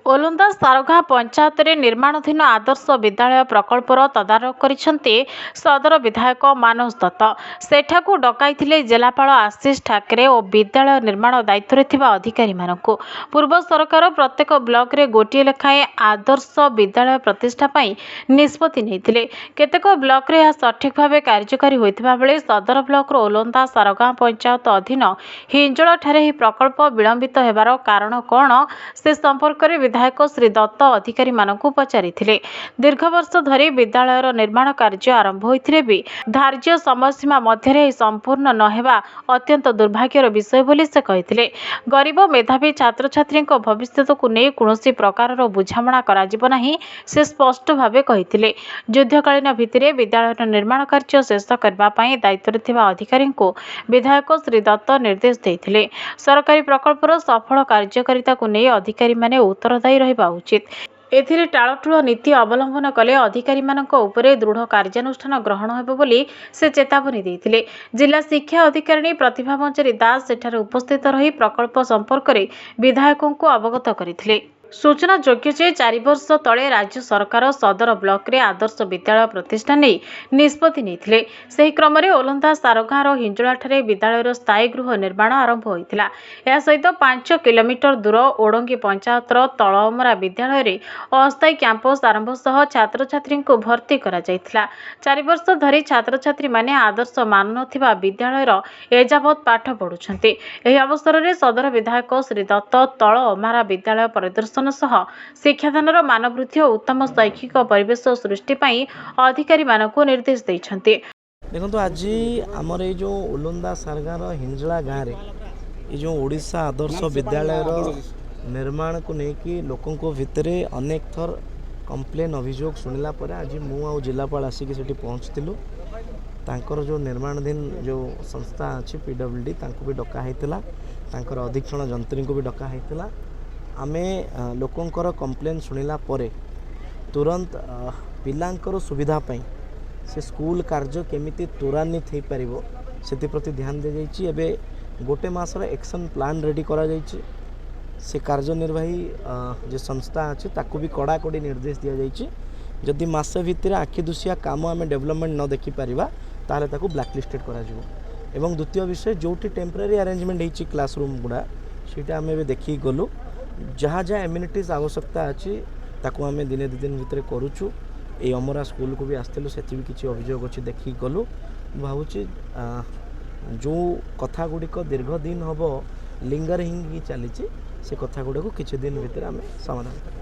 ओलंदा सारगाँ पंचायत रे निर्माणाधीन आदर्श विद्यालय प्रकल्पर तदारख करिसेंती सदर विधायक मानस दत्त। सेठाकू डकाइथिले जिलापाल आशीष ठाकरे और विद्यालय निर्माण दायित्व रे थिबा अधिकारी मानकू। पूर्व सरकार प्रत्येक ब्लॉक रे गोटिए लेखाएं आदर्श विद्यालय प्रतिष्ठा पई निष्पत्ति नैथिले। केतेक ब्लॉक रे सठिक भावे कार्यकारी होइथिबा बेले सदर ब्लॉक रो ओलंदा सारगाँ पंचायत अधीन हिंजळ ठारे ही प्रकल्प विलंबित हेबार कारण कोन से संपर्क रे विधायक श्री दत्त अधिकारी मानकू पचारिथिले। दीर्घ वर्ष धरी विद्यालयर निर्माण कार्य आरंभ होइथिले भी धार्य समय सीमा मध्य संपूर्ण न हेबा अत्यंत दुर्भाग्यर विषय बोली से कहिथिले। गरीब मेधावी छात्र छात्री भविष्य को नहीं कौनसी प्रकार बुझामणा कराजिब नाही से स्पष्ट भावे कहिथिले। युद्धकालीन भित्तिरे विद्यालयर निर्माण कार्य शेष करबा पई दायित्व थिबा अधिकारी को विधायक श्री दत्त निर्देश देथिले। सरकारी प्रकल्पर सफल कार्यकारिता को नहीं अधिकारी माने उत्तरदायी रहिबा उचित। एथिरे टाळटुळ नीति अवलंबन कले अधिकारी मानक उपरे दृढ़ कार्यानुष्ठान ग्रहण हेबो बोली से चेतावनी देथिले। जिला शिक्षा अधिकारी प्रतिभा मंजरी दास सेठारे उपस्थित रही प्रकल्प संपर्क में विधायकों को अवगत करथिले। सूचना योग्य जे 4 वर्ष तले राज्य सरकार सदर ब्लॉक रे आदर्श विद्यालय प्रतिष्ठा नहीं निष्पत्ति नैथिले। सही क्रम में ओलंदा सारगाँ हिंजळ ठारे विद्यालयर स्थायी गृह निर्माण आरंभ होइतिला। या सहित 5 किलोमीटर दूर ओडंगी पंचायतर तळअमरा विद्यालय रे अस्थायी कैंपस आरंभ सह छात्र छात्री को भर्ती करा जायतिला। 4 वर्ष धरी छात्र छात्री माने आदर्श मान नथिबा विद्यालयर एजावत पाठ पढुछन्ते। एही अवसर रे सदर विधायक श्री दत्त तळअमरा विद्यालय परिदर्शन सह शिक्षादानर मानवृद्धि और उत्तम शैक्षिक परिवेश सृष्टि पई अधिकारी मानकू निर्देश दैछन्ते। देखो आज आमर ये जो ओलंदा सारगाँर हिंजला गाँव में ये जो ओडिशा आदर्श विद्यालय निर्माण को लेकिन लोकों भितर अनेक थर कंप्लेन अभियोग शुणिला आज मु जिलापाल आसिक से पहुँचलु। तांकर जो निर्माणाधीन जो संस्था अच्छी PWD तांको भी डकाहीला, तांकर अधीक्षण जंत्री को भी डकाहीला। आमे लोकंकर कंप्लेन शुणिला परे तुरंत पिलांकर सुविधा पाई से स्कूल कार्य केमिति त्वरान्वित हो पारिबो सेति प्रति ध्यान दे जाइछि। एबे गोटे मासर एक्शन प्लान रेडी करा जाइछि। से कार्यनिर्वाही जो संस्था अच्छे ताकू भी कड़ाकड़ी निर्देश दि जाइछि। जदि मासे भितर आखि दुसिया काम आम डेवलपमेंट न देखि पारिबा ताले ताकू ब्लैकलिस्टेड करा जिवो। एवं द्वितीय विषय जोटी टेम्पररी अरेंजमेंट होइछि क्लासरूम गुड़ा सेटा आम एबे देखि गलु। जहाँ जहाँ एम्यूनिटीज आवश्यकता अच्छी ताकू आम दिने 2 दिन भितर करूछु। ये अमरा स्कूल को भी आसलु से भी किसी अभियोग अच्छी देखी गलु। भावुची जो कथा गुड़िक दीर्घ दिन हम लिंगर हिंगी चली से कथा गुड़ा को किसी दिन भितर आम समाधान।